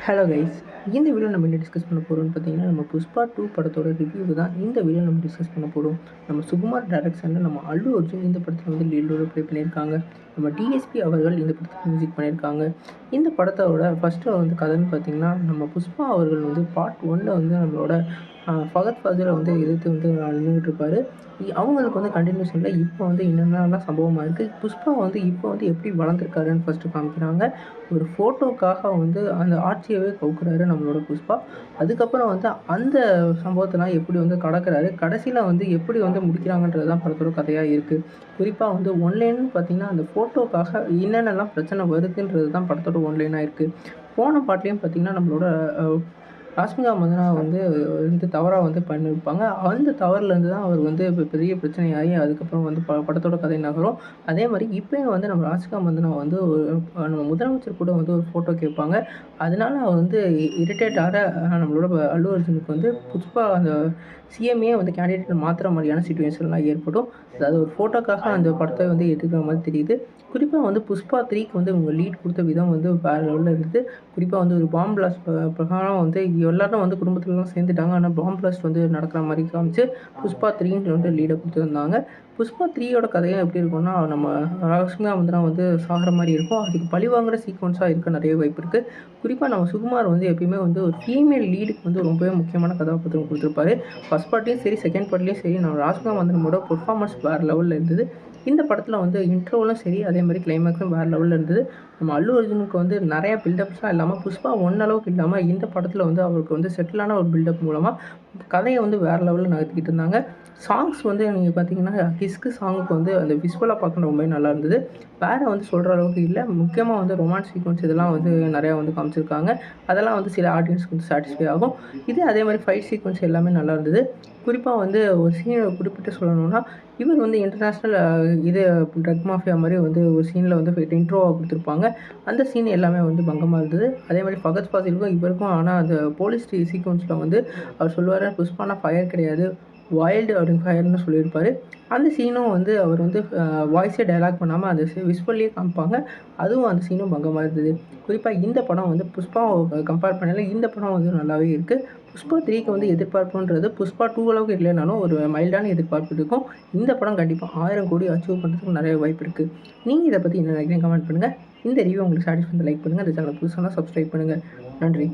Hello guys, இந்த video நம்ம என்ன டிஸ்கஸ் பண்ண போகிறோம்னு பார்த்தீங்கன்னா, நம்ம புஷ்பா 2 படத்தோட ரிவ்யூ தான் இந்த வீடியோ நம்ம டிஸ்கஸ் பண்ண போகிறோம். நம்ம சுகுமார் டைரக்ஷனில் நம்ம அல்லு அர்ஜுன் இந்த படத்தில் வந்து லீட் ரோல் ப்ளே பண்ணியிருக்காங்க. நம்ம டிஎஸ்பி அவர்கள் இந்த படத்துக்கு மியூசிக் பண்ணியிருக்காங்க. இந்த படத்தோட ஃபஸ்ட்டு வந்து கதைன்னு பார்த்தீங்கன்னா, நம்ம புஷ்பா அவர்கள் வந்து பார்ட் 1ல் வந்து நம்மளோட ஃபகத் ஃபாசிலை வந்து எதிர்த்து வந்து நின்றுட்டு இருப்பார். அவங்களுக்கு வந்து கண்டினியூஷனில் இப்போ வந்து என்னென்னலாம் சம்பவமாக இருக்குது, புஷ்பா வந்து இப்போ வந்து எப்படி வளர்ந்துருக்காருன்னு ஃபஸ்ட்டு காமிக்கிறாங்க. ஒரு ஃபோட்டோக்காக வந்து அந்த ஆட்சியவே கவுக்குறாரு நம்மளோட புஷ்பா. அதுக்கப்புறம் வந்து அந்த சம்பவத்தெல்லாம் எப்படி வந்து கடக்குறாரு, கடைசியில் வந்து எப்படி வந்து முடிக்கிறாங்கன்றது தான் படத்தோட கதையாக இருக்குது. குறிப்பாக வந்து ஒன்லைன்னு பார்த்தீங்கன்னா, அந்த ஃபோட்டோக்காக என்னென்னலாம் பிரச்சனை வருதுன்றது தான் படத்தோட ஒன்லைனாக இருக்குது. போன பாட்லேயும் பார்த்தீங்கன்னா, நம்மளோட ராஷ்மிகா மந்தனா வந்து தவறாக வந்து பண்ணியிருப்பாங்க. அந்த தவறுலேருந்து தான் அவர் வந்து இப்போ பெரிய பிரச்சனையாகி அதுக்கப்புறம் வந்து படத்தோட கதை நகரும். அதே மாதிரி இப்பயும் வந்து நம்ம ராஷ்மிகா மந்தனா வந்து நம்ம முதலமைச்சர் கூட வந்து ஒரு ஃபோட்டோ கேட்பாங்க. அதனால அவர் வந்து இரிட்டேட் ஆகிற நம்மளோட அல்லு அர்ஜுனுக்கு வந்து புஷ்பா அந்த சிஎம்ஏ வந்து கேண்டிடேட் மாற்றுற மாதிரியான சுச்சுவேஷன்லாம் ஏற்படும். அதாவது ஒரு ஃபோட்டோக்காக அந்த படத்தை வந்து எடுத்துக்கிற மாதிரி தெரியுது. குறிப்பாக வந்து புஷ்பா 3க்கு வந்து இவங்க லீட் கொடுத்த விதம் வந்து வேறு லெவலில் இருக்குது. குறிப்பாக வந்து ஒரு பாம் பிளாஸ்ட் பிரகாரம் வந்து எல்லாரும் வந்து குடும்பத்துலலாம் சேர்ந்துட்டாங்க. ஆனால் பாம் பிளாஸ்ட் வந்து நடக்கிற மாதிரி காமிச்சு புஷ்பா 3ன்னு வந்து லீடை கொடுத்துருந்தாங்க. புஷ்பா 3யோட கதையும் எப்படி இருக்கும்னா, நம்ம ராஷ்மிகா மந்தனா வந்து சாகிற மாதிரி இருக்கும். அதுக்கு பழிவாங்குற சீக்வன்ஸாக இருக்க நிறைய வாய்ப்பு இருக்குது. குறிப்பாக நம்ம சுகுமார் வந்து எப்பயுமே வந்து ஒரு ஃபீமேல் லீடுக்கு வந்து ரொம்பவே முக்கியமான கதாபாத்திரம் கொடுத்துருப்பாரு. ஃபஸ்ட் பார்ட்லேயும் சரி, செகண்ட் பார்ட்லேயும் சரி, நம்ம ராஷ்மிகா மந்தனமோட பெர்ஃபார்மன்ஸ் வேறு லெவலில் இருந்தது. இந்த படத்தில் வந்து இன்ட்ரோலும் சரி, அதே மாதிரி கிளைமேக்ஸும் வேறு லெவலில் இருந்தது. நம்ம அல்லு அர்ஜுனுக்கு வந்து நிறையா பில்டப்ஸ்லாம் இல்லாமல் புஷ்பா 1 அளவுக்கு இல்லாமல் இந்த படத்தில் வந்து அவருக்கு வந்து செட்டிலான ஒரு பில்டப் மூலமாக கதையை வந்து வேறு லெவலில் நகர்த்திக்கிட்டு இருந்தாங்க. சாங்ஸ் வந்து நீங்கள் பார்த்தீங்கன்னா, கிஸ்கு சாங்குக்கு வந்து அந்த விசுவலாக பார்க்க ரொம்பவே நல்லா இருந்தது. வேறு வந்து சொல்கிற அளவுக்கு இல்லை. முக்கியமாக வந்து ரொமான்ஸ் சீக்வன்ஸ் இதெல்லாம் வந்து நிறையா வந்து காமிச்சிருக்காங்க. அதெல்லாம் வந்து சில ஆடியன்ஸ்க்கு வந்து சாட்டிஸ்ஃபை ஆகும். அதே மாதிரி ஃபைட் சீக்வன்ஸ் எல்லாமே நல்லா இருந்தது. குறிப்பாக வந்து ஒரு சீனை குறிப்பிட்டு சொல்லணும்னா, இவர் வந்து இன்டர்நேஷ்னல் ட்ரக் மாஃபியா மாதிரி வந்து ஒரு சீனில் வந்து இன்ட்ரோவாக கொடுத்துருப்பாங்க. அந்த சீன் எல்லாமே வந்து பங்கமாக இருந்தது. அதே மாதிரி ஃபகத் ஃபாசிலுக்கும் இவருக்கும் ஆனால் அந்த போலீஸ் சீக்வன்ஸில் வந்து அவர் சொல்லுவார், புஷ்பானா ஃபயர் கிடையாது, வைல்டு அப்படின்னு ஃபயர்னு சொல்லியிருப்பார். அந்த சீனும் வந்து அவர் வந்து வாய்ஸே டைலாக் பண்ணாமல் அந்த விஸ்வல்லையே காமிப்பாங்க. அதுவும் அந்த சீனும் பங்கமாக இருந்தது. குறிப்பாக இந்த படம் வந்து புஷ்பாவை கம்பேர் பண்ணல இந்த படம் வந்து நல்லாவே இருக்குது. புஷ்பா 3க்கு வந்து எதிர்பார்ப்புன்றது புஷ்பா 2 அளவுக்கு இல்லைனாலும் ஒரு மைல்டான எதிர்பார்ப்பு இருக்கும். இந்த படம் கண்டிப்பாக 1000 கோடி அச்சீவ் பண்ணுறதுக்கு நிறைய வாய்ப்பு இருக்குது. நீங்கள் இதை பற்றி என்ன நினைக்கிறீங்க கமெண்ட் பண்ணுங்கள். இந்த ரிவ்யூ உங்களுக்கு சாட்டிஸ்ஃபை லைக் பண்ணுங்கள். இந்த சேனல் புதுசாக சப்ஸ்கிரைப் பண்ணுங்கள். நன்றி.